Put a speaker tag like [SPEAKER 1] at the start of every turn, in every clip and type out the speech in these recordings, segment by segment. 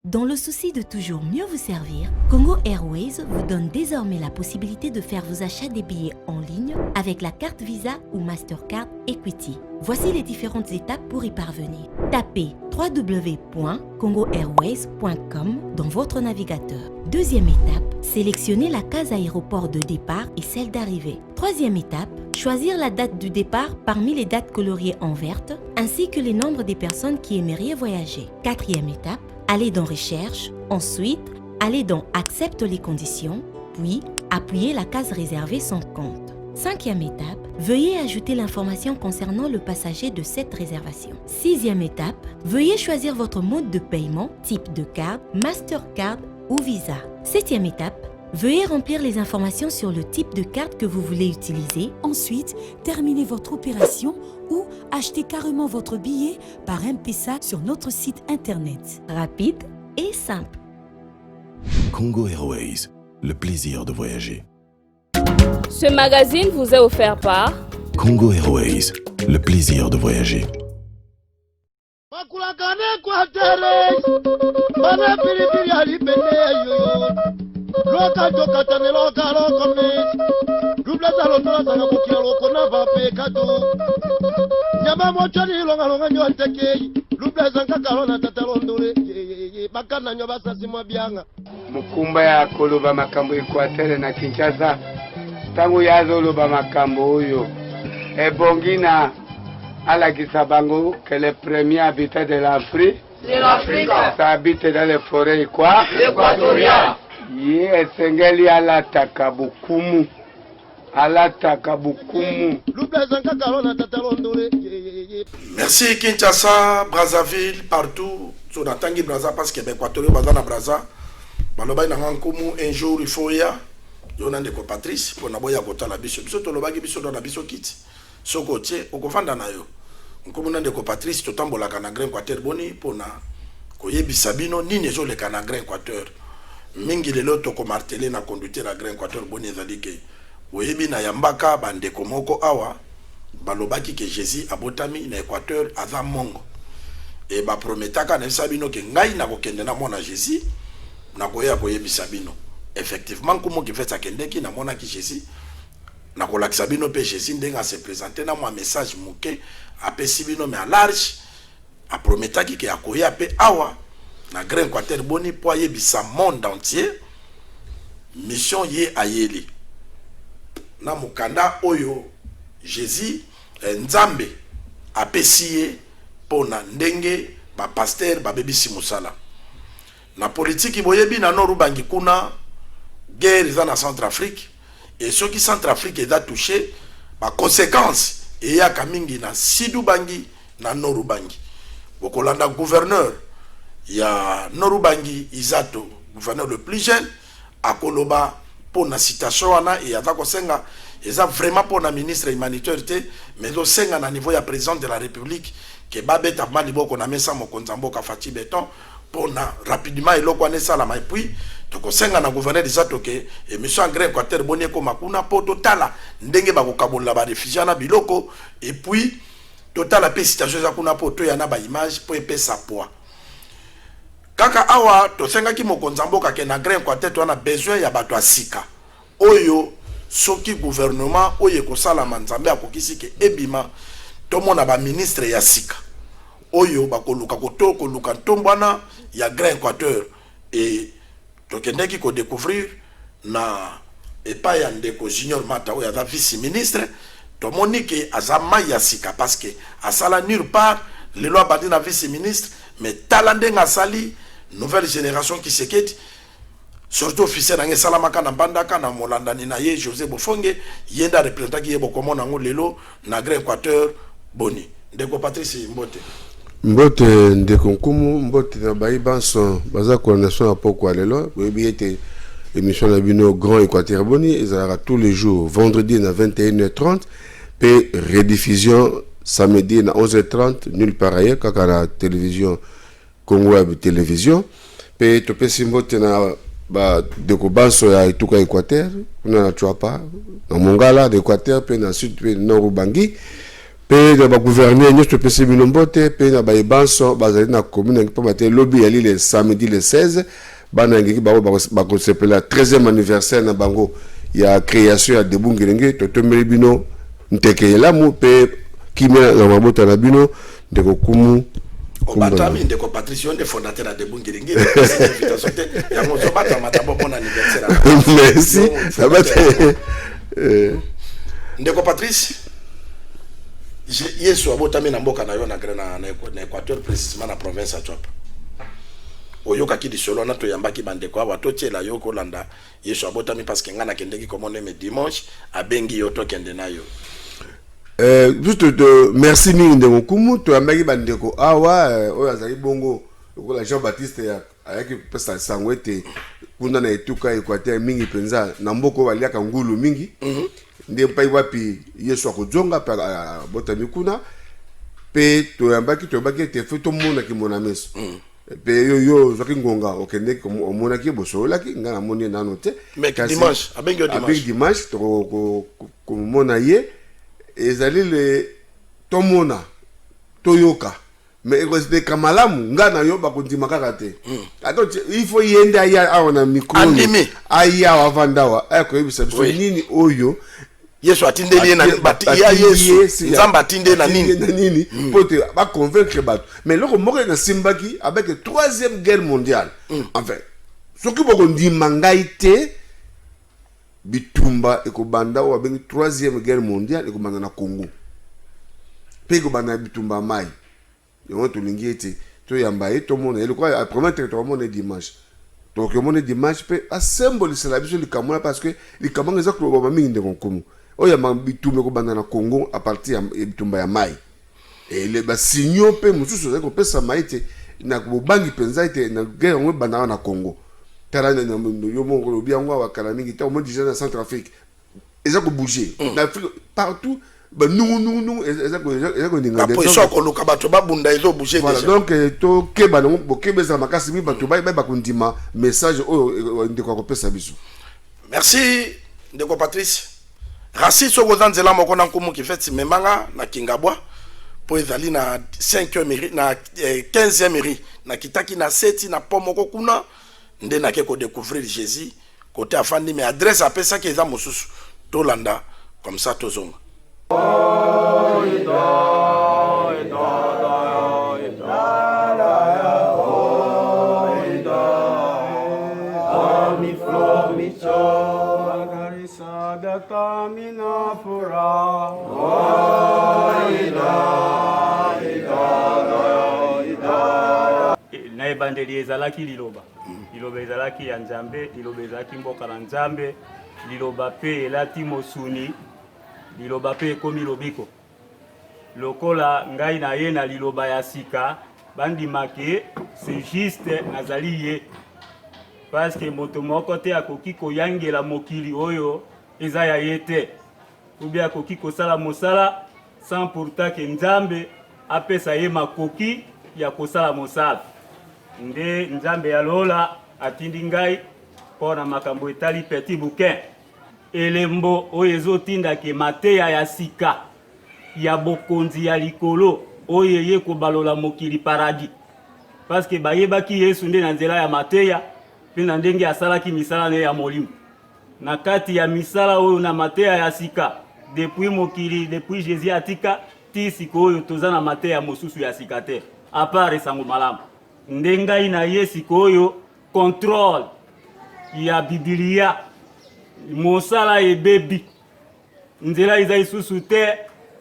[SPEAKER 1] Dans le souci de toujours mieux vous servir, Congo Airways vous donne désormais la possibilité de faire vos achats des billets en ligne avec la carte Visa ou Mastercard Equity. Voici les différentes étapes pour y parvenir. Tapez www.congoairways.com dans votre navigateur. Deuxième étape, sélectionnez la case aéroport de départ et celle d'arrivée. Troisième étape, choisir la date du départ parmi les dates coloriées en verte, ainsi que les nombres des personnes qui aimeraient voyager. Quatrième étape, allez dans Recherche, ensuite, allez dans Accepte les conditions, puis appuyez la case réservée sans compte. Cinquième étape, veuillez ajouter l'information concernant le passager de cette réservation. Sixième étape, veuillez choisir votre mode de paiement, type de carte, Mastercard ou Visa. Septième étape, veuillez remplir les informations sur le type de carte que vous voulez utiliser.
[SPEAKER 2] Ensuite, terminez votre opération ou achetez carrément votre billet par M-Pesa sur notre site internet.
[SPEAKER 1] Rapide et simple.
[SPEAKER 3] Congo Airways, le plaisir de voyager.
[SPEAKER 4] Ce magazine vous est offert par
[SPEAKER 3] Congo Airways, le plaisir de voyager.
[SPEAKER 5] Mukumba ya koloba makambo Equateur na Kinshasa tangu yazoloba makambo oyo ebongina alakisa bango que les premiers habitants de l'Afrique ça habite dans les forêts équatoriales. Esengeli alataka bukumu
[SPEAKER 6] Merci Kinshasa, Brazzaville, partout. Sur la Tangi Brazza, parce que l'Équateur Bazana Brazza. Maloba na ngankumu un jour il faut ya. Yona ndeko Patrice pour na boya kota la biso. Biso to lobaki biso na biso kit. Soko tie okofanda na yo. Nkumu na ndeko Patrice to tambola kana Grand Équateur boni pour na koyebisa bino nini zo le kana Grand Équateur. Mingi lelo to ko marteler na conduire la Grand Équateur boni ezali ke oyebi na yambaka bandeko moko awa balobaki ke Jésus abotami na Équateur aza mongo e ba prometaka na sabino ke ngai na kokende na mona Jésus na koya koyebisa bino effectivement comment ki fait ça kendeki na mona ki Jésus na kolakisa bino pe Jésus ndenga se présenter na moi message muke apesi bino mais à large a prometaki ke akoya pe awa na Grand Équateur boni po yebisa monde entier mission ye ayeli na mukanda oyo Jésus nzambe apesiye pona ndenge ba pasteur ba bebisi musala na politique boyebi na norubangi kuna guerre za na Centrafrique et ceux qui Centrafrique est touché ba conséquences et ya kamingi na Sidubangi na Norubangi bokolanda gouverneur ya Norubangi Izato gouverneur le plus jeune akoloba pour na citation wana et atako senga eza vraiment pour na ministre humanitaire mais au senga na niveau ya président de la République que babeta maliboko na mesa mokonza mboka Fati Beton pour na rapidement eloko wana sala mai puis toko senga na gouverneur des atoke et monsieur André Équateur boni ko makuna po totala ndenge ba kokabola ba réfugiés na biloko et puis totala pe situation za kuna po to yana ba image po epesa poa kaka awa to senga ki mokonza mboka ke na Grand Équateur to na besoin ya bato asika oyo soki gouvernement oyo kosala manzambe akokisi ke ebima to mona ba ministre ya sika oyo bakoluka kotoko luka ntombwana ya Grand Équateur et to kendeki ko découvrir na epa ya ndeko Junior Mata oyo ya vice ministre to monike azama ya sika parce que asala nulle part le loi badi na vice ministre mais talande ngasali nouvelle génération qui se quitte surtout officier na salamaka na bandaka na molandani na ye José Bofonge yenda représentant qui yebo komona ngo lelo na Grand Équateur boni ndeko Patrice
[SPEAKER 7] Mbote ndeko nkumu mbote na baibanso baza coordination apoko lelo webi ete émission na bino Grand Équateur boni ezalaka tous les jours vendredi na 21h30 pe rediffusion samedi na 11h30 nulle part ailleurs kaka na télévision Congo Web télévision pe topesi mbote na ba deko banso ya etuka Équateur kuna na Chuapa na Mongala d'Équateur pe na sud pe Norubangi pe na ba gouverner nyonso pesi bino mbote pe na ba ebanso bazali na commune ngi pamate lobby ya le samedi le 16 bana ngi ba ko sepela 13e anniversaire na bango ya création ya debungelenge to tombeli bino nteke la mu pe kimia na mabota na bino ndeko kumu
[SPEAKER 6] Obatami ndeko Patrice onde fondateur de Bungelenge invitation te ya mozo bata matabo bon anniversaire.
[SPEAKER 7] Merci. Ça va
[SPEAKER 6] ndeko Patrice Yesu abotami na mboka na yo na na Équateur précisément na province ya Chop. Oyoka ki di solo na to yambaki bandeko aba to tiela yo ko landa Yesu abotami parce que ngana kendeki komone me dimanche abengi yo to kende na yo.
[SPEAKER 7] Juste de merci mingi ndeko kumu to yambaki bandeko awa oyo azali bongo ko Jean Baptiste ya ayaki pesa sangwete kuna na etuka Équateur mingi penza na mboko waliaka ngulu mingi. Nde pai wapi Yesu akozonga pa botami kuna pe to yambaki te feto mona ki mona meso pe yo zaki ngonga okende ko mona ki bosola ki ngana moni na note
[SPEAKER 6] mais dimanche abengi
[SPEAKER 7] dimanche to ko mona ye ezali le to mona toyoka mais de kamalamu ngana yo ba kondima kaka te ato il faut yende aya aona micro aya avandawa ayako yebisa biso nini oyo
[SPEAKER 6] Yesu atindeli na ya Yesu nzamba atinde na nini
[SPEAKER 7] pote ba convaincre bato mais loko moko na simbaki avec 3e guerre mondiale enfin soki boko ndima ngai te bitumba ekobanda wa bengi 3e guerre mondiale ekobanda na Congo pe ekobanda bitumba mai yo to lingi ete to yamba e to mona eloko a premier territoire mona dimanche donc mona dimanche pe a symbolise la biso likamona parce que likamanga za ko ba mingi ndeko komu oya mabitumba ko banda na Congo à partir ya bitumba ya mai et le ba signo pe mususu za ko pesa maite na ko bangi penza ite na guerre ngwe banda na Congo tala na yo mongo lo biangwa wa kala mingi ta au moins déjà na Centrafrique eza ko bouger na Afrique partout ba nungu eza ko ninga
[SPEAKER 6] de so ko luka bato ba bunda ezo bouger
[SPEAKER 7] voilà
[SPEAKER 6] déjà
[SPEAKER 7] donc to keba na bo kebeza makasi mi bato ba kundima message o ndeko ko pesa biso.
[SPEAKER 6] Merci ndeko Patrice. Rasi soko zanzela moko na nkumu ki feti memanga na Kingabwa po ezali na 5e mairie na 15e mairie na kitaki na 7 na pomoko kuna nde na ke ko découvrir Jésus côté afandi mais adresse apesa ki eza mosusu tolanda comme ça tozonga.
[SPEAKER 8] Na ebandeli ezalaki liloba ezalaki ya Nzambe, liloba ezalaki mboka na Nzambe, liloba pe elati mosuni, liloba pe ekomi lobiko lokola ngai na ye na liloba ya sika bandimaki c'est juste nazali ye parce que moto moko te akoki koyangela mokili oyo eza ya ye te ou bien akoki kosala mosala sans pourtant que Nzambe apesa ye makoki ya kosala mosala nde Nzambe ya lola atindi ngai pona makambo etali petit bouquin elembo oyo ezotindaki mateya ya sika ya bokonzi ya likolo oyo ye kobalola mokili paradis parce que bayebaki Yesu nde na nzela ya mateya pe na ndenge asalaki misala ne ya molimo na kati ya misala oyo na mateya ya sika depuis mokili depuis Jésus atika ti siko oyo toza na mateya mosusu ya sika te à part esango malamu nde ngai na ye siko oyo contrôle ya Biblia mosala ebebi nzela eza isusu te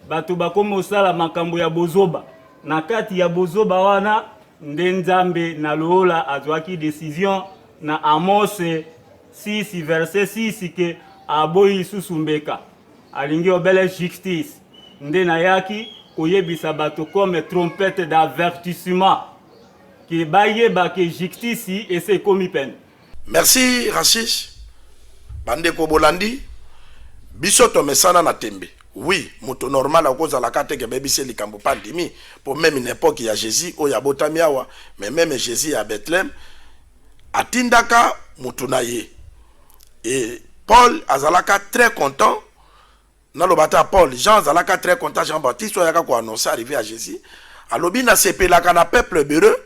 [SPEAKER 8] bato bakomi osala makambo ya bozoba na kati ya bozoba wana nde Nzambe na loola azwaki décision na Amos 6 verset 6 ke aboyi isusu mbeka alingi obele justice nde na yaki koyebisa bato comme trompette d'avertissement ke bayeba ke justice ese komi pene.
[SPEAKER 6] Merci Rachis. Bandeko bolandi biso to mesana na tembe. Oui, moto normal akoza la kate ke bebise likambo pandimi pour même une époque ya Jésus o ya botamiawa mais même Jésus à Bethléem atindaka moto na ye. Et Paul azalaka très content na lobata Paul Jean zalaka très content Jean-Baptiste oyaka ko annoncer arrivé à Jésus alobi na sepelaka na peuple heureux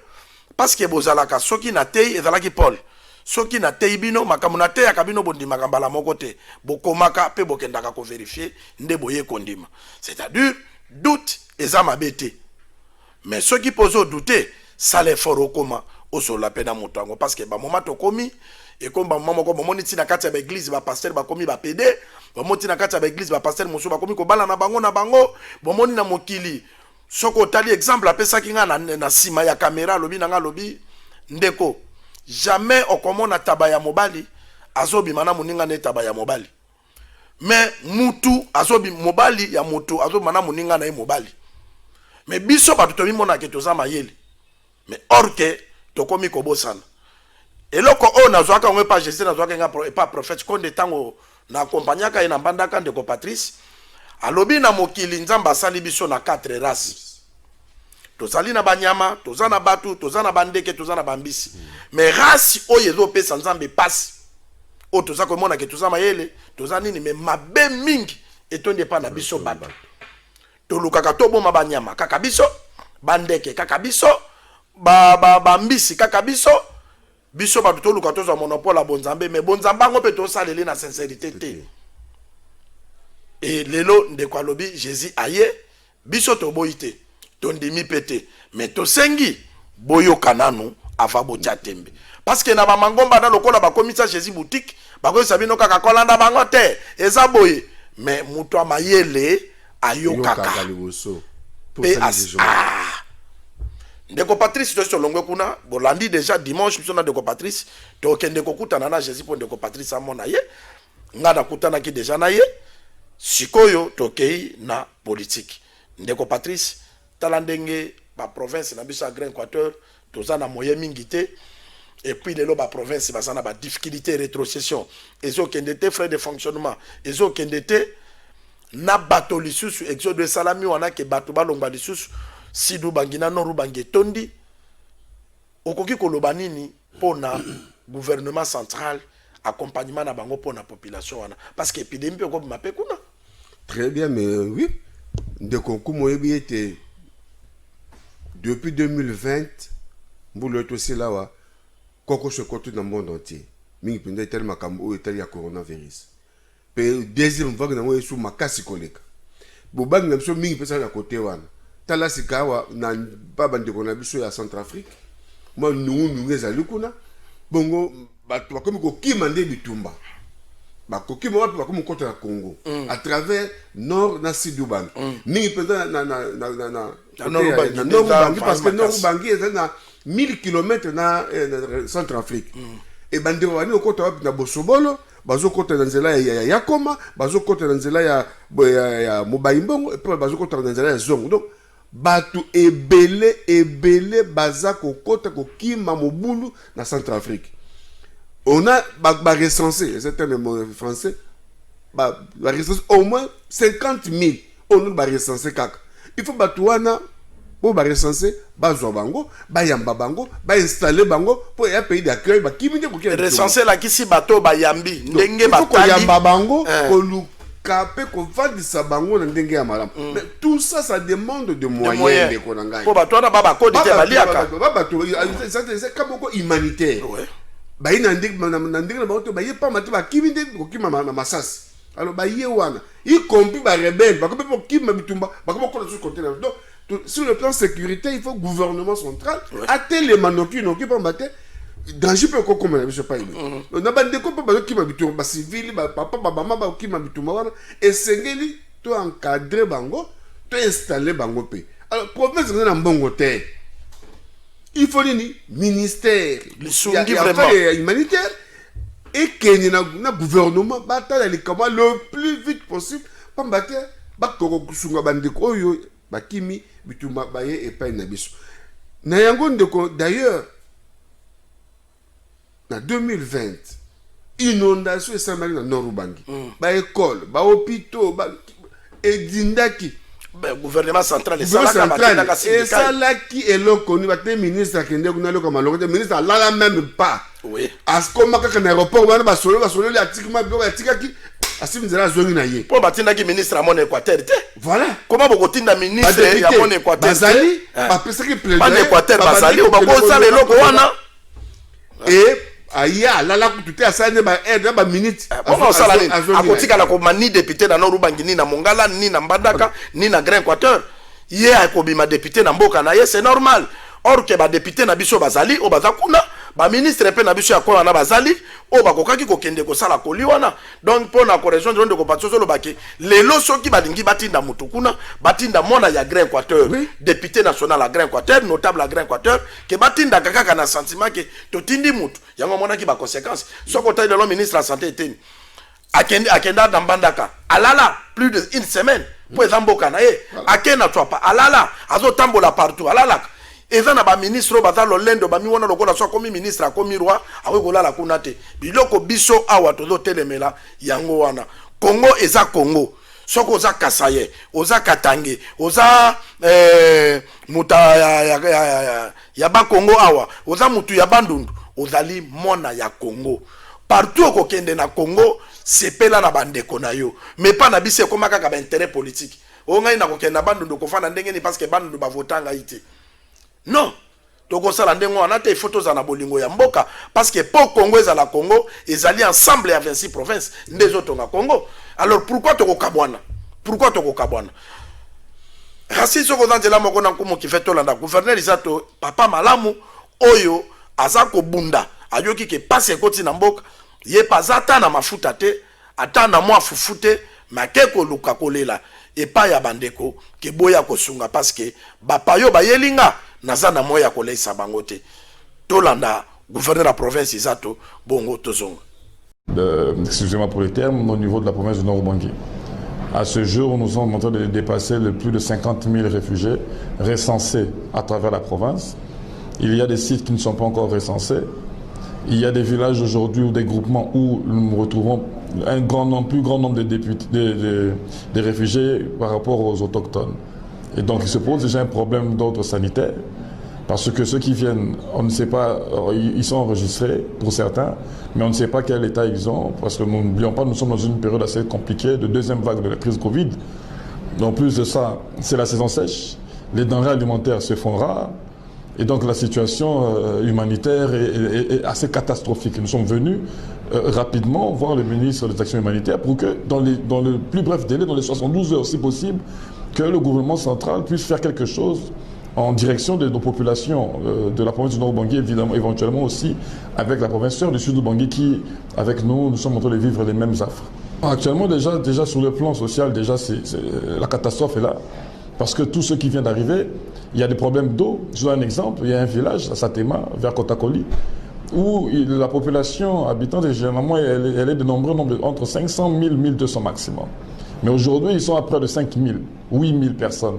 [SPEAKER 6] parce que bozalaka soki na tei ezalaki Paul soki na tei bino makambo na tei akabino bondimaka mbala moko te bokomaka pe bokendaka ko vérifier nde boye kondima c'est-à-dire doute eza mabete mais soki pozo douter ça l'effort okoma osola pena motango parce que ba moment tokomi et comme ba moment ko momoni tina kati ya église ba pasteur ba komi ba pédé ba moti na kati ya église ba pasteur mosu ba komi ko bala na bango bomoni na mokili soko tali exemple apesa kinga na sima ya caméra lobi nanga lobi ndeko jamais okomona taba ya mobali azobi mana muninga ne taba ya mobali mais mutu azobi mobali ya mutu azobi mana muninga na mobali mais biso ba tutomi mona ke toza mayele mais or que tokomi kobosana eloko o nazwaka ngwe pa Jésus nazwaka nga pas prophète konde tango na accompagnaka ina mbandaka ndeko Patrice alobi na mokili nzamba sali biso na 4 races tozali na banyama tozana batu tozana bandeke tozana bambisi mais race oyo ezopesa nzambe passe o tozako mona ke tozama yele tozani ni mais mabe mingi etonde pa na biso batu tolukaka toboma banyama kaka biso bandeke kaka biso bambisi kaka biso biso batu toluka tozwa monopole bonzambe mais bonzambe ngo pe tosalele na sincérité te et lelo ndeko alobi Jésus aye biso toboyite tondimi pete mais tosengi boyoka nanu ava botia tembe parce que na ba mangomba na lokola ba komisa Jésus boutique ba ko sabino kaka kolanda bango te eza boye mais mutu amayele ayokaka pe ndeko Patrice to solongwe kuna bolandi déjà dimanche biso na ndeko Patrice to kende kokutana na Jésus po ndeko Patrice amona ye ngana kutana ki déjà na ye sikoyo tokei na politique ndeko Patrice tala ndenge ba province na biso Grand Équateur toza na moyen mingi te et puis lelo ba province basana ba difficulté rétrocession ezo kende te frais de fonctionnement ezo kende te na bato lisusu exode salami wana ke bato balongba lisusu sidu bangina noru bangi tondi okoki koloba nini pona gouvernement central accompagnement na bango pona population wana parce que épidémie pe ko mape kuna
[SPEAKER 7] très bien mais oui de concours moyebi était depuis 2020 mboulo to silawa koko se kotu dans le monde entier mingi pende tellement makambo etali ya coronavirus pe deuxième vague na moyesu makasi koleka bobang na biso mingi pesa na côté wana tala sikawa na baba ndeko na biso ya Centrafrique moi nungu ezali kuna bongo bato bakomi kokima nde bitumba bakokima wapi bakomi kota na Congo à travers nord na sud Ubangi mingi pesa na nord Ubangi parce que nord Ubangi est na 1000 km na Centrafrique et bande wani okota wapi na Bosobolo bazokota na nzela ya Yakoma bazokota na nzela ya Mobayimbongo et puis bazokota na nzela ya Zongo donc batu ebele baza kokota kokima mobulu na Centrafrique on a recensé c'est un mot français recensé au moins 50 000 on a recensé kaka il faut batuana pour recenser bazwa bango bayamba bango installer bango pour un pays d'accueil bakimi ko
[SPEAKER 6] recenser la kisi bato bayambi ndenge batali
[SPEAKER 7] ko yamba bango ko kapé ko vandisa bango na ndenge ya malamu mais tout ça ça demande de moyens de konanga
[SPEAKER 6] pour bato na baba ko dite baliaka
[SPEAKER 7] baba to c'est comme ko humanitaire bayi na ndenge na bato bayi pa mati bakimi nde ko kima masasi alors bayi wana y compris ba rebelle ba ko po kima bitumba ba ko ko sur côté donc sur le plan sécurité il faut gouvernement central atteindre les manoki no ki pa mate danger peut ko comme na pas na bande ko pa ki ma bitumba ba civil ba papa ba mama ba ki ma bitumba wana esengeli to encadrer bango to installer bango pe alors province na mbongo te il faut ni ministère
[SPEAKER 6] vraiment
[SPEAKER 7] humanitaire et que na gouvernement batala les comment le plus vite possible pa mate ba ko kusunga bande ko yo bakimi bitumba baye epai na biso na yango ndeko d'ailleurs na 2020 inondation esamaki na Nord Ubangi ba école ba hôpitaux ba edindaki
[SPEAKER 6] gouvernement central
[SPEAKER 7] et ça là qui est le connu ba te ministre akende kuna le comme le ministre là même pas
[SPEAKER 6] oui
[SPEAKER 7] as comme kaka na aéroport wana ba solo le atikima bi ba tikaki Asi Nzela zongi na ye.
[SPEAKER 6] Po batinda ki ministre à mon Équateur te.
[SPEAKER 7] Voilà.
[SPEAKER 6] Comment bokotinda ministre à mon Équateur?
[SPEAKER 7] Bazali, ba pesa ki plaidoyer.
[SPEAKER 6] Mon Équateur bazali o bako sa le loko wana.
[SPEAKER 7] Et aya lala kututé asane ba aide ba minute.
[SPEAKER 6] Comment ça la ni? Akotika la ko mani député na Norubangi ni na Mongala ni na Mbandaka ni na Grand Équateur. Ye akobima député na mboka na ye, c'est normal. Or que ba député na biso bazali o bazakuna ba ministre pe na biso ya kwa na bazali o bakokaki kokende ko sala koli wana. Donc pour na correction de ko patso lo baki lelo soki balingi batinda mutukuna batinda mona ya Grand Équateur, oui. Député national à Grand Équateur, notable à Grand Équateur ke batinda kaka na sentiment ke to tindi mutu yango mona ki ba conséquence soko taille de l'homme ministre de la santé était akenda dans Mbandaka alala plus de une semaine pour ezamboka na ye akena twapa alala azo tambola partout alala. Et ça, ba ministre baza lolendo ba mi wana lokola so komi ministre akomi roi awe kolala kuna te biloko biso awa tozo telemela yango wana Congo eza Congo soko oza Kasaye oza Katange oza muta ya ba Congo awa oza mutu ya bandundu ozali mona ya Congo partout ko kende na Congo sepela na bandeko na yo mais pas na bise koma kaka ba intérêt politique o ngai na ko kende na bandundu ko fana ndenge ni parce que bandundu ba votanga ite. Non, toko sala ndengo wana te photos za na bolingo ya mboka parce que pour Congo ezala Congo ezali ensemble à 26 provinces des autres na Congo. Alors pourquoi toko kabwana? Pourquoi toko kabwana? Rasi soko zanjela moko na nkumu ki fait tolanda gouverneur isato papa malamu oyo azako bunda ayoki ke passe koti na mboka ye pazata na mafuta te ata na mwa fufute makeko luka kolela epa ya bandeko ke boya kosunga parce que bapayo bayelinga nazana moya koleisa bangote tolanda gouverneur de la province isato bongo tozonga.
[SPEAKER 9] Excusez-moi pour les termes, au niveau de la province du Nord-Ubangi. À ce jour, nous sommes en train de dépasser le plus de 50 000 réfugiés recensés à travers la province. Il y a des sites qui ne sont pas encore recensés. Il y a des villages aujourd'hui ou des groupements où nous retrouvons un plus grand nombre de réfugiés par rapport aux autochtones. Et donc il se pose déjà un problème d'ordre sanitaire, parce que ceux qui viennent, on ne sait pas, ils sont enregistrés pour certains, mais on ne sait pas quel état ils ont, parce que nous n'oublions pas, nous sommes dans une période assez compliquée de deuxième vague de la crise Covid. En plus de ça, c'est la saison sèche, les denrées alimentaires se font rares, et donc la situation humanitaire est assez catastrophique. Nous sommes venus rapidement voir le ministre des Actions humanitaires pour que dans le plus bref délai, dans les 72 heures si possible, que le gouvernement central puisse faire quelque chose en direction de nos populations de la province du Nord-Ubangi, évidemment, éventuellement aussi avec la province sœur du Sud-Ubangi qui, avec nous sommes en train de vivre les mêmes affres. Actuellement, déjà sur le plan social, la catastrophe est là. Parce que tous ceux qui viennent d'arriver, il y a des problèmes d'eau. Je donne un exemple, il y a un village à Satema, vers Kotakoli, où la population habitante, généralement, elle est de nombreux nombres, entre 500 000 et 1200 maximum. Mais aujourd'hui, ils sont à près de 5 000, 8 000 personnes,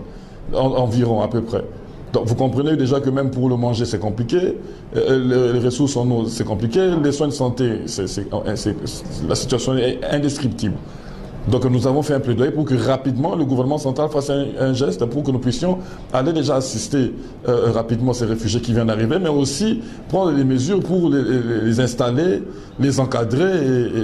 [SPEAKER 9] environ à peu près. Donc vous comprenez déjà que même pour le manger, c'est compliqué, les ressources en eau, c'est compliqué, les soins de santé, la situation est indescriptible. Donc nous avons fait un plaidoyer pour que rapidement le gouvernement central fasse un geste pour que nous puissions aller déjà assister rapidement ces réfugiés qui viennent d'arriver, mais aussi prendre des mesures pour les installer, les encadrer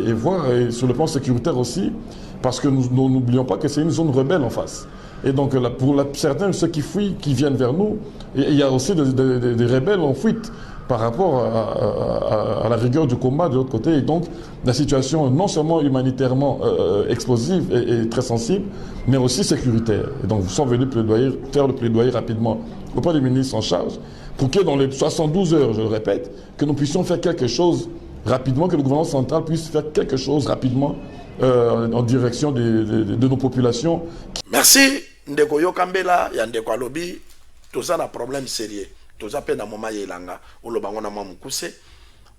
[SPEAKER 9] et voir et sur le plan sécuritaire aussi, parce que nous n'oublions pas que c'est une zone rebelle en face. Et donc pour certains, ceux qui fuient, qui viennent vers nous, il y a aussi des rebelles en fuite par rapport à la rigueur du combat de l'autre côté. Et donc la situation non seulement humanitairement explosive et très sensible, mais aussi sécuritaire. Et donc nous sommes venus faire le plaidoyer rapidement auprès du ministre en charge, pour que dans les 72 heures, je le répète, que nous puissions faire quelque chose rapidement, que le gouvernement central puisse faire quelque chose rapidement en direction de nos populations.
[SPEAKER 6] Merci. Ndeko Yokambela, ya ndeko alobi, toza na problème sérieux. Toza pe na moma yelanga, olobango na mamukuse.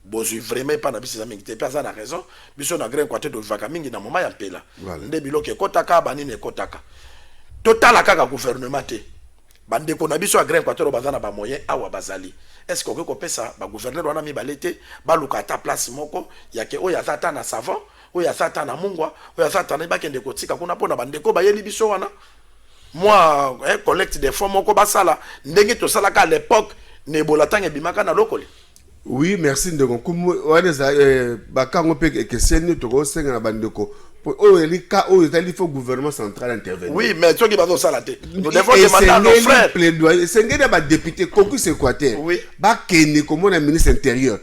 [SPEAKER 6] Bozui vraiment pas na bisi za mingi te, pe na raison. Biso na Grand Équateur do vivaka mingi na moma ya mpela. Nde biloke kotaka banine kotaka. Total kaka gouvernement te. Bandeko na biso ya Grand Équateur baza na ba moyen awa bazali. Est-ce qu'on peut kopesa ba gouverneur wana mi balete, ba luka ta place moko yake oya zata na savant, oya zata na mungwa, oya zata na bakende kotika kuna pona bandeko ba yeli biso wana. Moi, collecte des fonds moko basala ndenge to sala ka à l'époque ne bolatanga bimaka na lokoli.
[SPEAKER 7] Oui, merci ndeko kumu waneza bakango pe ke seni to ko senga na bandeko il faut le gouvernement central intervenir.
[SPEAKER 6] Oui, mais ceux qui vont ça la tête. Nous devons demander à nos frères.
[SPEAKER 7] C'est un député, Cocus Équateur.
[SPEAKER 6] Oui.
[SPEAKER 7] Bakene, comme on a ministre intérieur.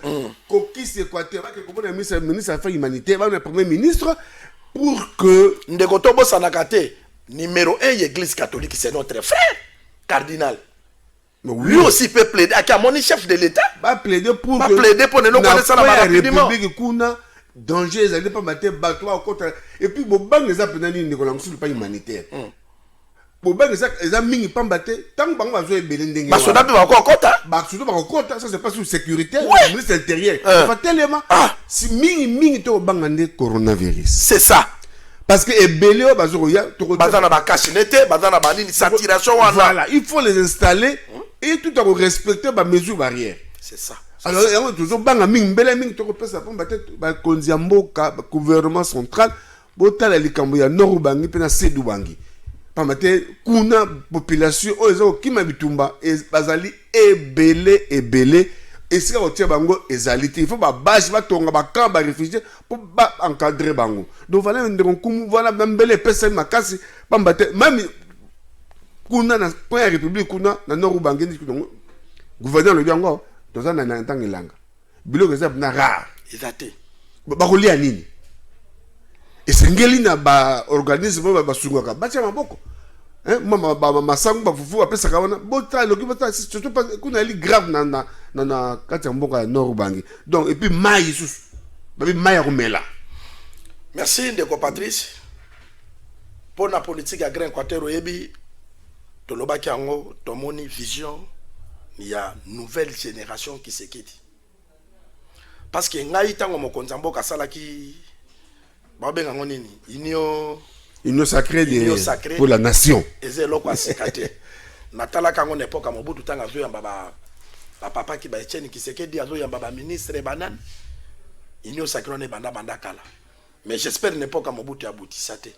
[SPEAKER 7] Cocus Équateur, comme on a ministre des Affaires humanitaires, on a premier ministre pour que.
[SPEAKER 6] Ndekotobo Sanakate, numéro 1, l'église catholique, c'est notre frère, cardinal. Lui aussi peut plaider. À mon chef de l'État.
[SPEAKER 7] Va plaider pour
[SPEAKER 6] que. Va plaider pour ne pas connaître la
[SPEAKER 7] République. Danger, ils allaient pas mettre bateau à côté. Et puis, Boban les a pénalisés, ne pas humanitaire. Boban les a mis pas battre. Tant que Bango a joué Belending.
[SPEAKER 6] Basoda peut encore compte.
[SPEAKER 7] Basoda peut encore compte. Ça, c'est pas sur sécurité. Le ministre intérieur. Pas tellement. Si Ming to Bangande coronavirus.
[SPEAKER 6] C'est ça.
[SPEAKER 7] Parce que Ebele, Bazoya,
[SPEAKER 6] Bazana Bakashinete, Bazana Banini, saturation.
[SPEAKER 7] Voilà, il faut les installer et tout en respecter les mesures barrières.
[SPEAKER 6] C'est ça.
[SPEAKER 7] Alors, il y a toujours banga ming belle ming to pesa pour battre konziambo gouvernement central botala likambo ya nord bangi pena sedu bangi pa mate kuna population ozo kima bitumba bazali ebele et si on tient bango ezalité il faut ba base ba tonga ba camp ba réfugiés pour ba encadrer bango donc voilà ndeko kumu voilà mbele pesa makasi pa mate même kuna na point république kuna na nord bangi ni gouverneur le biango dans un temps ilanga bilo que ça na rare
[SPEAKER 6] exacté
[SPEAKER 7] ba kolia nini esengeli na ba organisme ba sungaka ba tia maboko mama ba masangu ba fufu apesa kawana bota loki bota surtout pas kuna li grave na kati mboka ya nord bangi donc et puis mai sus ba bi mai romela.
[SPEAKER 6] Merci ndeko Patrice pour la politique à Grand Équateur ebi to lobaki yango tomoni vision. Il y a une nouvelle génération qui se quitte. Parce que ngai tango mokonza mboka sala ki babenga ngonini
[SPEAKER 7] union sacrée pour la nation.
[SPEAKER 6] Ezelo kwa sikate. Natala kango n'époque Mobutu tanga zo yamba ba papa ki ba Etienne qui se kedi azo yamba ba ministre banane. Union sacrée ne banda kala. Mais j'espère n'époque Mobutu abutisa te.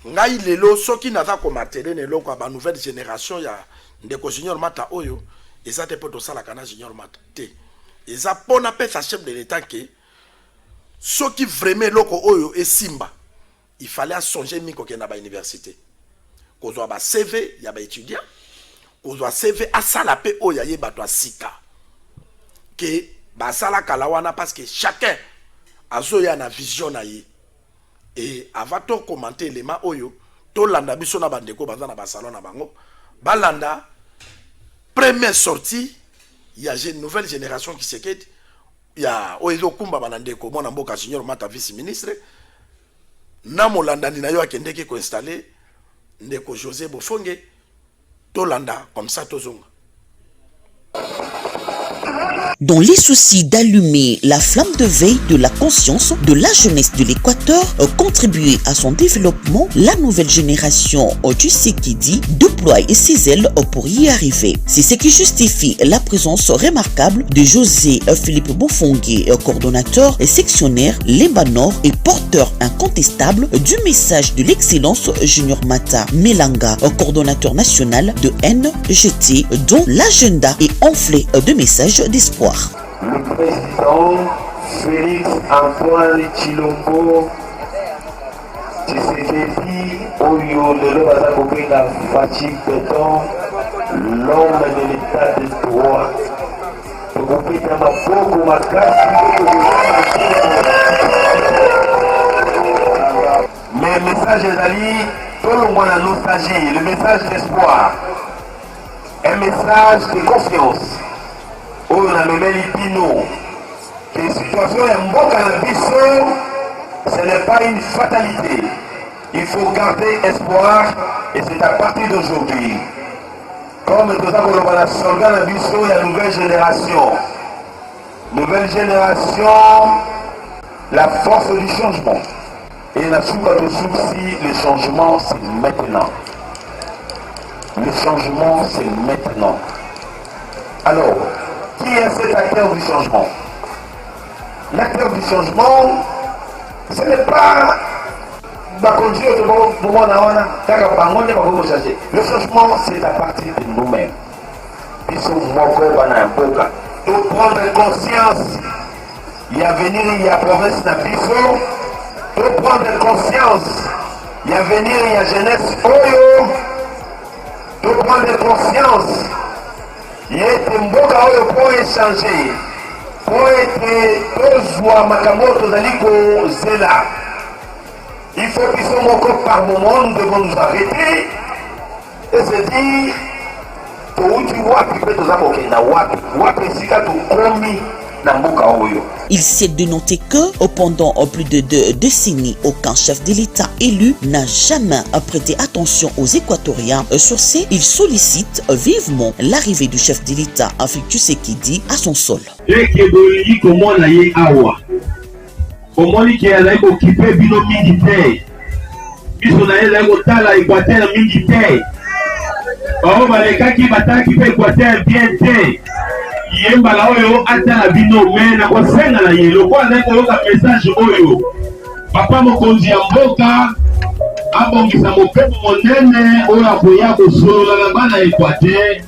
[SPEAKER 6] Ngai lelo soki naza ko matele ne loko ba nouvelle génération ya ndeko junior mata oyo ezate poto sala kana junior mata te eza pona pesa chef de l'état que soki vraiment loko oyo esimba il fallait songer miko ke na ba université kozwa ba CV ya ba étudiant kozwa CV asala pe oyo ye bato asika ke ba sala kala wana parce que chacun azoya na vision na ye et avant de commenter élément oyo to landa biso na bandeko baza na ba salon na bango balanda première sortie il y a une nouvelle génération qui se quitte il y a oyo kumba banandeko mona mboka junior mata vice ministre na molanda ni na yo akendeki ko installer ndeko José Bofonge to landa comme ça tozonga.
[SPEAKER 10] Dans les soucis d'allumer la flamme de veille de la conscience de la jeunesse de l'Équateur, contribuer à son développement, la nouvelle génération du Sekidi déploie ses ailes pour y arriver. C'est ce qui justifie la présence remarquable de José Philippe Bofongue, coordonnateur et sectionnaire Lemba-Nord et porteur incontestable du message de l'excellence Junior Mata Melanga, coordonnateur national de NGT, dont l'agenda est enflé de messages d'espoir.
[SPEAKER 11] Le président Félix Antoine Chilombo Tshisekedi Oyo Lelo Bazakobenga Fachi Péton, l'homme de l'état de droit. Tokopeta maboko makasi. Mais le message ezali tolongwa na nostalgie, le message d'espoir, un message de confiance. On a le Pino, que la situation est mboka na biso, ce n'est pas une fatalité. Il faut garder espoir et c'est à partir d'aujourd'hui. Comme tout ça, on va sauver la biso, il y a une nouvelle génération. Nouvelle génération, la force du changement. Et la soupe de souci, le changement c'est maintenant. Le changement c'est maintenant. Alors, qui est cet acteur du changement? L'acteur du changement, ce n'est pas le changement, c'est à partir de nous-mêmes. Ils sont de prendre conscience. Il y a venir, il y a province na biso, de prendre conscience. Il y a venir, il y a jeunesse. Oyo, de prendre conscience. Il y a des mboka oyo pour échanger. Pour être tozwa makamoto zaliko zela. Il faut qu'ils soient encore par moment, nous devons nous arrêter et se dire
[SPEAKER 10] Il s'est dénoté que, pendant plus de 2 décennies, aucun chef de l'État élu n'a jamais prêté attention aux Équatoriens. Sur ce, il sollicite vivement l'arrivée du chef de l'État, Félix Tshisekedi, à son sol.
[SPEAKER 11] Omoni qui est là pour occuper bino militaire. Biso na ele ko tala Équateur militaire. Oh baleka ki bataki pe Équateur bien te. Yemba la oyo atala bino mena ko senga na yelo ko na ko yoka message oyo. Papa mokonzi ya mboka abongisa mopepo monene oyo akoya ko solo na bana Équateur.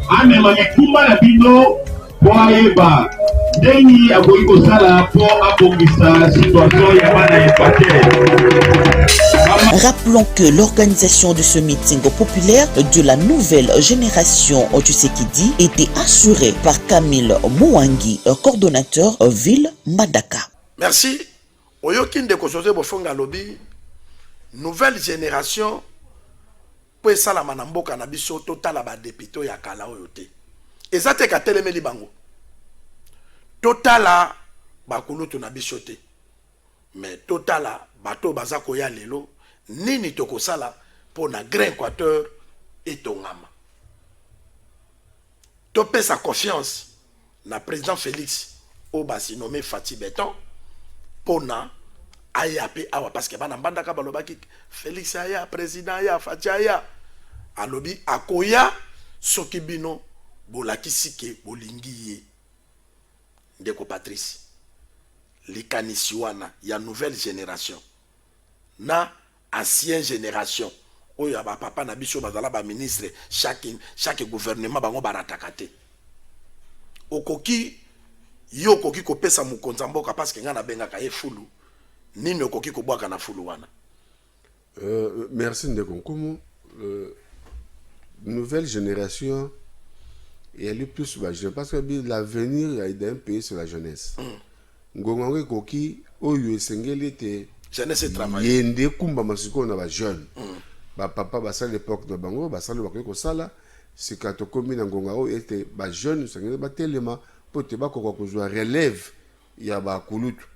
[SPEAKER 11] Amema mikuma na bino po ayeba.
[SPEAKER 10] Rappelons que l'organisation de ce meeting populaire de la nouvelle génération Tshisekedi était assurée par Camille Mouangi, coordonnateur ville Madaka.
[SPEAKER 6] Merci. Oyokinde Kosose Bofonga Lobby, nouvelle génération, pour ça la manamboka na biso total ba député ya kala oyote. Ezate ka telemeli bango. Totala bakulutu na bisote mais totala bato bazako ya lelo nini tokosala pour na Grand Équateur et tongama topé sa confiance na président Félix au basi nommé Fati Beton pour na ayape awa parce que bana mbandaka balobaki Félix aya président ya Fati aya alobi akoya soki bino bolakisi ke bolingi Ndeko Patrice, likanisiwana ya nouvelle génération na ancienne génération oyo ba papa na biso bazala ba ministre chaque gouvernement bango baratakate okoki yo koki ko pesa mukonza mboka parce que ngana benga ka fulu nini okoki ko bwaka na fulu wana.
[SPEAKER 7] Merci Ndeko Nkumu. Nouvelle génération. Et elle est plus jeune parce que l'avenir d'un pays c'est la jeunesse. Ngongo koki oyo esengeli te
[SPEAKER 6] jeunesse et travail.
[SPEAKER 7] Yende kumba masiko na ba jeune. Ba papa ba sa l'époque de bango ba sala ba ko sala c'est quand to komi na ngongo était ba jeune sengeli ba telema pour te ba ko kozwa relève ya ba kulutu.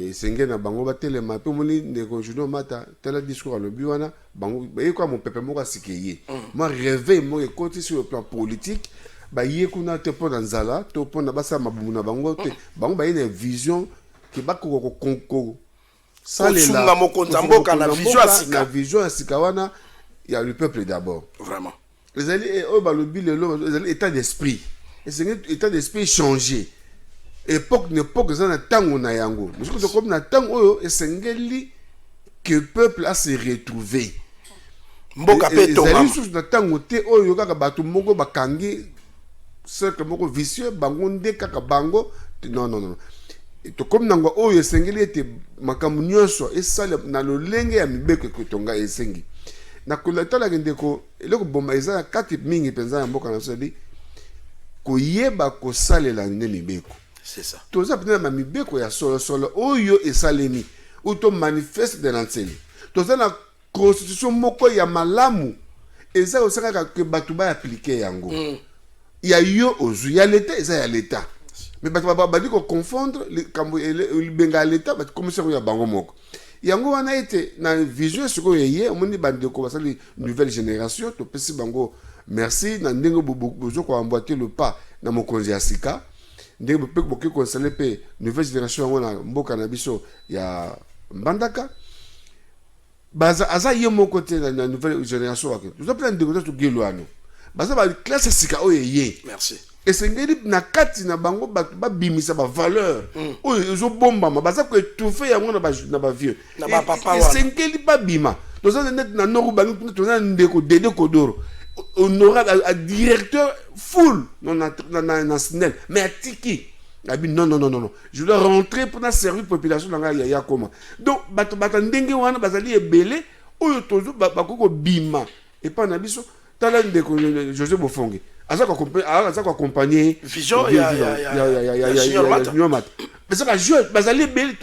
[SPEAKER 7] Esengeli na bango ba telema to moni ndeko juno mata tel discours le biwana bango e quoi mon peuple moko sikeye. Moi rêver moi côté sur le plan politique ba yekuna te po nzala to po na basa mabumu na bango te bango ba une vision ki ba ko konko salela
[SPEAKER 6] mokonza mboka na vision asika
[SPEAKER 7] na vision asika wana ya le peuple d'abord
[SPEAKER 6] vraiment
[SPEAKER 7] les alliés o ba lobi lelo les alliés état d'esprit et c'est état d'esprit changé époque n'époque za na tango na yango parce que comme na tango oyo esengeli que peuple a se retrouver
[SPEAKER 6] mboka pe tonga
[SPEAKER 7] na tango te oyo kaka bato moko bakangi cercle moko vicieux bango nde kaka bango non to comme nango oyo esengeli ete makambo nyonso esala na lolenge ya mibeko ekotonga esengi na kolatala ndeko eloko bomba eza kati mingi penza ya mboka na sodi koyeba kosalela nde mibeko
[SPEAKER 6] c'est ça
[SPEAKER 7] toza pena ma mibeko ya solo oyo esalemi uto manifeste de l'ancien toza na constitution moko ya malamu eza osaka ke bato ba appliquer yango ya yo ozu ya l'état eza ya l'état mais bato ba di ko confondre le kambo le benga l'état ba commission ya bango moko yango wana ete na vision siko yeye omoni bande ko basali nouvelle génération to pesi bango merci na ndenge bozo ko emboîter le pas na mokonzi ya sika ndenge boke ko installer pe nouvelle génération wana mboka na biso ya mbandaka baza aza yemo côté na nouvelle génération wake nous appelons ndeko to gelwano baza ba classe sika oye
[SPEAKER 6] merci
[SPEAKER 7] et sengeli na kati na bango ba bimisa ba valeur oyo zo bomba baza ko étouffer yango na ba vieux
[SPEAKER 6] na ba papa wana
[SPEAKER 7] sengeli ba bima toza net na noru bango toza ndeko Dede Kodoro honorable à directeur full non na SNEL mais atiki Non. Je dois rentrer pour servir la population dans la comment. Donc, batandenge wana bazali ebele oyo tozo bakoko bima et pas na biso tala ndeko José Bofonge. Aza ko accompagner
[SPEAKER 6] vision ya
[SPEAKER 7] Junior Mat. Mais ça va jeune bazali ebele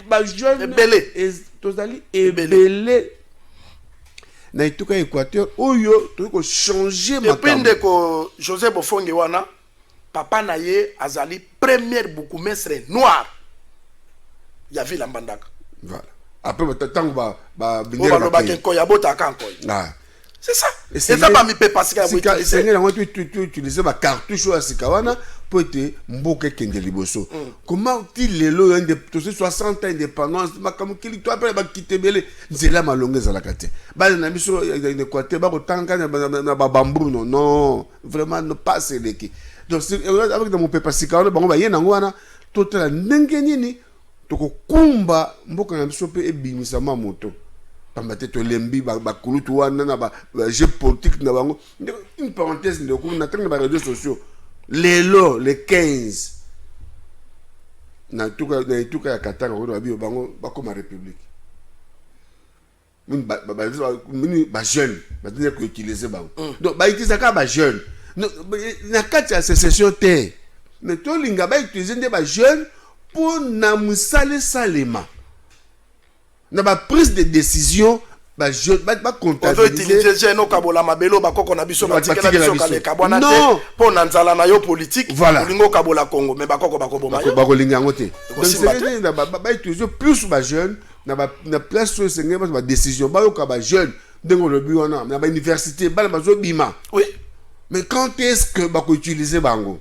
[SPEAKER 7] et tozali ebele na ituka Équateur oyo toko changer ma.
[SPEAKER 6] Depuis ndeko José Bofonge wana papa naye azali première bourgmestre noir ya ville Mbandaka.
[SPEAKER 7] Voilà. Après tant ba
[SPEAKER 6] c'est ça. Et ça va me faire passer à
[SPEAKER 7] utiliser ma cartouche à Sikawana pour être mboke kende liboso. Comment il est là de 60 ans indépendance ma comme qu'il toi après ba quitter belé c'est là ma longueur à la carte. Ba na biso en Équateur ba kotanga na ba bambou non vraiment ne pas c'est l'équipe. Donc avec mon papa Sikawana bango ba yena ngwana total ndenge nini toko kumba mboka na biso pe ebimisa ma moto. Pambate to lembi ba kulutu wana na ba jeu politique na bango. Une parenthèse de ko na tanga ba réseaux sociaux. Lelo le 15 na tuka ya Qatar ko ba bio bango ba comme république. Ba jeune ba tenir ko utiliser bango. Donc ba utiliser ka ba jeune. Na kati ya sécession te. Mais to linga ba utiliser des ba jeune pour na musale salema. Na ba prise de décision ba je ba comptabiliser.
[SPEAKER 6] On veut utiliser geno kabola mabelo ba koko na biso ba tikela biso kale kabwana te pour na nzala na yo politique lingo kabola Congo mais ba koko ba koboma yo
[SPEAKER 7] ba kolinga ngote. Donc c'est na ba utiliser plus ba jeune na place sur sengé ba décision ba yo ka ba jeune dengo le but wana na ba université ba ba zo bima.
[SPEAKER 6] Oui.
[SPEAKER 7] Mais quand est-ce que ba ko utiliser bango?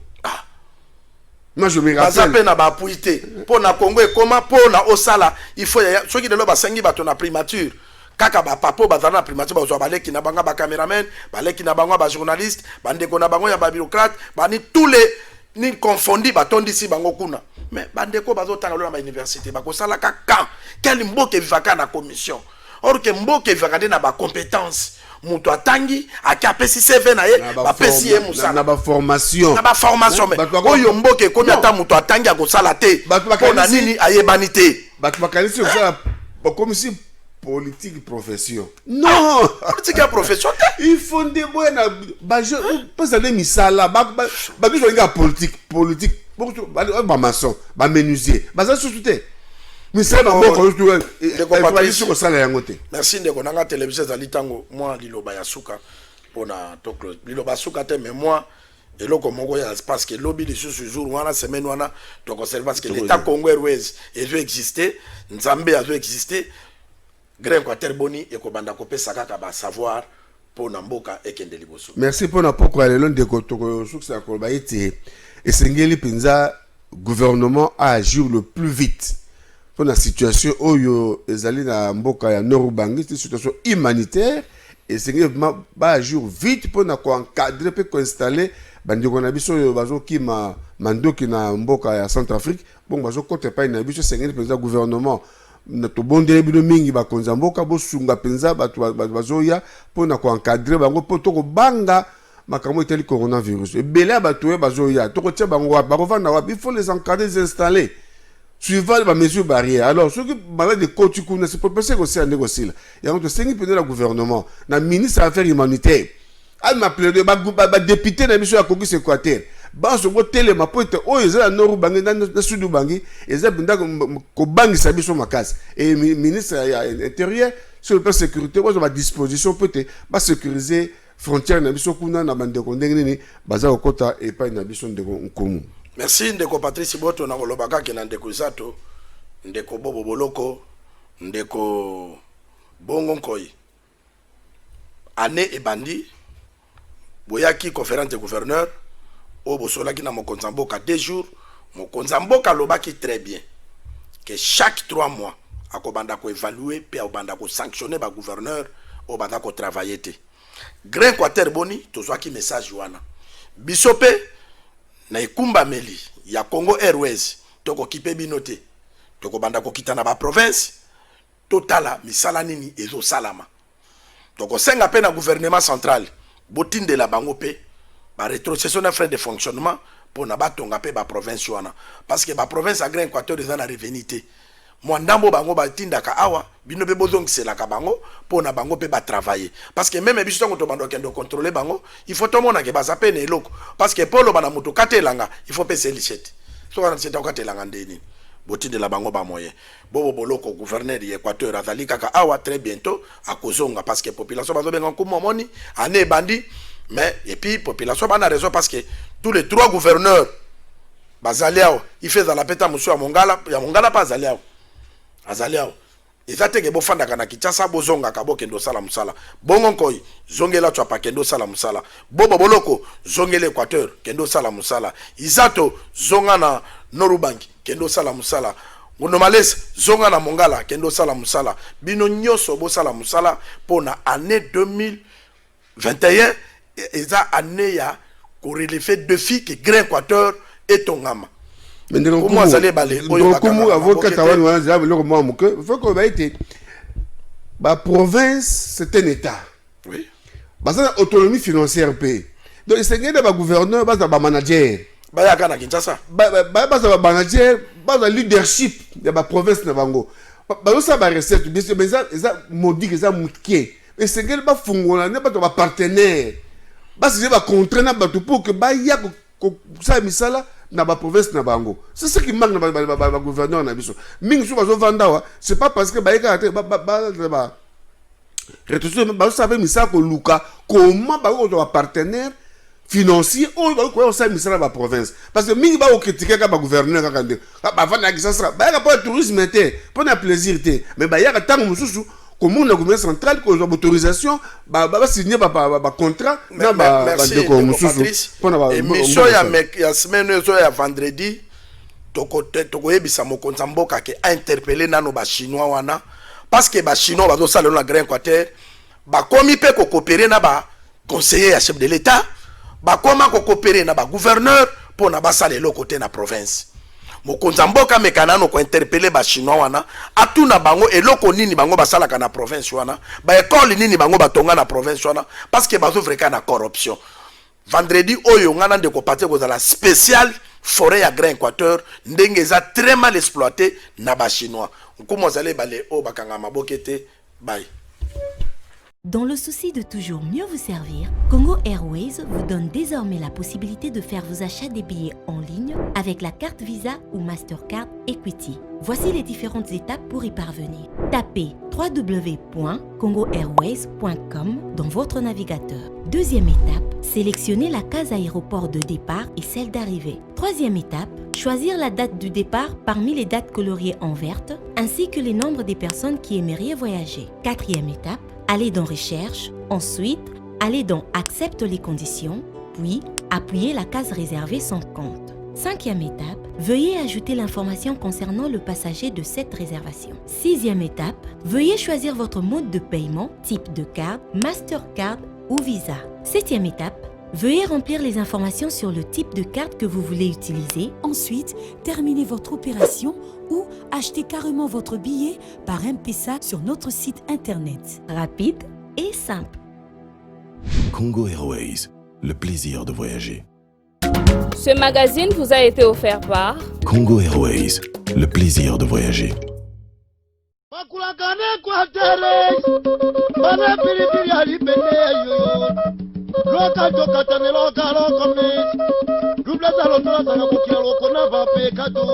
[SPEAKER 7] Moi je me rappelle.
[SPEAKER 6] Bazape na ba puité. Pour na Congo et comment pour na Osala, il faut ceux qui de lo ba sengi ba to na primature. Kaka ba papo ba na primature ba zo ba leki na banga ba cameraman, ba leki na banga ba journaliste, ba ndeko na bango ya ba bureaucrate, ba ni tous les ni confondi ba tondi si bango kuna. Mais ba ndeko ba zo tanga lo na université ba ko sala ka quand quel mboke vivaka na commission. Or que mboke vivaka na ba compétence. Mutu atangi akapesi CV na ye ba pesi ye musala
[SPEAKER 7] na ba formation
[SPEAKER 6] mais oyo mboke komi ata mutu atangi akosala te pona nini ayebani te
[SPEAKER 7] bato bakanisi osala comme si politique profession non
[SPEAKER 6] politique profession
[SPEAKER 7] il faut de boya ba je pas aller misala ba biso nga politique ba maçon ba menuisier ba ça surtout te. Merci
[SPEAKER 6] ndeko nanga télévision za litango moi liloba ya suka pona toklo liloba suka te mais moi eloko moko ya parce que lobby de ce jour wana semaine wana to conserver parce que l'état Congo Airways veut exister Nzambe a veut exister Grand Quater Boni et ko banda ko pesa kaka ba savoir pona mboka ekende liboso.
[SPEAKER 7] Merci pona poko lelo ndeko toko suka ko ba ete esengeli pinza gouvernement a agir le plus vite. Pour la situation où les alliés na mboka ya Nord-Ubangi, c'est une situation humanitaire et c'est vraiment ba jour vite pour na ko encadrer pour installer bandi ko na biso yo bazo ki mandoki na mboka ya Centrafrique bon bazo côté pa na biso c'est le gouvernement na to bondele bino mingi ba konza mboka bo sunga penza bazo ya pour na ko encadrer bango pour to ko banga makambo eteli coronavirus et bela bato bazo ya to ko tia bango ba ko vanda wa il faut les encadrer les installer suivant les mesures barrières. Alors, ceux qui parlent de côté, c'est pour penser que c'est un négocier. Il y a un le gouvernement, le ministre des Affaires humanitaires. Elle m'a appelé le député de la mission à Congo Équateur. Bah, ce mot télé m'a pointé. Oh, ils ont un nord bangi, dans le sud du bangi. Ils ont un bangi sa mission ma case. Et le ministre intérieur, sur le plan sécurité, moi, j'ai ma disposition peut-être, bah, sécuriser frontières na biso kuna na bande ko ndenge nini baza ko kota et pas na biso ndeko nkomu.
[SPEAKER 6] Merci ndeko Patrice Boto na kolobaka ke na ndeko Zato, ndeko Bobo Boloko, ndeko Bongo Nkoyi. Année et bandi boyaki conférence de gouverneur au bosolaki na mokonza mboka 2 jours, mokonza mboka lobaki très bien que chaque 3 mois akobanda ko évaluer pe akobanda ko sanctionner ba gouverneur au banda ko travailler te. Grand Quater Boni tozwaki message wana. Bisope na ikumba meli ya Congo Airways toko kipe binote toko banda ko kitana ba province totala misala nini ezo salama toko senga pe na gouvernement central botinde la bango pe ba rétrocession na frais de fonctionnement pour na batonga pe ba province wana parce que ba province à Grand Équateur ils en a revenité moi ndambo bango ba tindaka awa bino pe bozong selaka bango pour na bango pe ba travailler parce que même biso to bando kendo contrôler bango il faut to mona ke ba zapene eloko parce que polo bana moto katelanga il faut payer lichette so wana c'est katelanga ndeni boti de la bango ba moyen bobo boloko gouverneur de Équateur azali kaka awa très bientôt à kozonga parce que population bazo benga nkumo moni ane bandi mais et puis population bana raison parce que tous les 3 gouverneurs bazaliao il fait dans la peta monsieur ya mongala pas azaliao ezateke bofanda kana Kinshasa bozonga kabokendo sala musala bongo nkoi zongela tshapa kendo sala musala bobo boloko zongela Équateur kendo sala musala izato zonga na Norubangi kendo sala musala ngonomalese zonga na Mongala kendo sala musala bino nyoso bo sala musala pona année 2021 eza année ya korelefe défi que Grand Équateur et Tongama.
[SPEAKER 7] Mais comment ça les balais comme avocat faut que va été ba province c'est un état.
[SPEAKER 6] Oui.
[SPEAKER 7] Ba ça autonomie financière pays. Donc c'est que ba gouverneur ba manager
[SPEAKER 6] ba ya kana Kinshasa
[SPEAKER 7] ba manager ba leadership de ba province na bango ba ça ba recette bien sûr mais ça modique ça mutke mais c'est que ba fungola ne ba to ba partenaire ba c'est ba contrat na ba pour que ba ya ko ça misala na ba province na bango c'est ce qui manque na ba gouverneur na biso mingi so ba zo vanda c'est pas parce que ba eka ba rétrospective ba savait misala ko luka comment ba ko ba partenaire financier ou ba ko ça misala ba province parce que mingi ba ko critiquer ka ba gouverneur ka kande ba vanda ki ça sera ba ka pour tourisme té pour na plaisir té mais ba ya ka tango mususu comme le gouvernement central qui a autorisation ba signer ba contrat na ba
[SPEAKER 6] de mususu et mission ya semaine zo ya vendredi toko yebisa mokonza mboka ke a interpeller nano ba chinois wana parce que ba chinois bazo sala na Grand Équateur ba komi pe ko coopérer na ba conseiller ya chef de l'état ba koma ko coopérer na ba gouverneur pour na ba sala le côté na province mokonza mboka mekanano ko interpeller ba chinois wana atuna bango eloko nini bango basala kana province wana ba école nini bango batonga na province wana parce que bazo vreka na corruption vendredi oyo ngana ndeko paté ko la spécial forêt ya Grand Équateur ndenge za très mal exploité na ba chinois nkumo zale bale o bakanga mabokete bye.
[SPEAKER 1] Dans le souci de toujours mieux vous servir, Congo Airways vous donne désormais la possibilité de faire vos achats des billets en ligne avec la carte Visa ou Mastercard Equity. Voici les différentes étapes pour y parvenir. Tapez www.congoairways.com dans votre navigateur. Deuxième étape, sélectionnez la case aéroport de départ et celle d'arrivée. Troisième étape, choisir la date du départ parmi les dates coloriées en verte ainsi que les nombres des personnes qui aimeraient voyager. Quatrième étape, allez dans Recherche, ensuite, allez dans Accepte les conditions, puis appuyez la case réservée sans compte. Cinquième étape, veuillez ajouter l'information concernant le passager de cette réservation. Sixième étape, veuillez choisir votre mode de paiement, type de carte, Mastercard ou Visa. Septième étape, veuillez remplir les informations sur le type de carte que vous voulez utiliser.
[SPEAKER 2] Ensuite, terminez votre opération ou achetez carrément votre billet par M-Pesa sur notre site internet.
[SPEAKER 1] Rapide et simple.
[SPEAKER 3] Congo Airways, le plaisir de voyager.
[SPEAKER 4] Ce magazine vous a été offert par
[SPEAKER 3] Congo Airways, le plaisir de voyager.
[SPEAKER 12] Loka jokata ne loka loko me. Dubla zalo tola sana kukia loko na vape kato.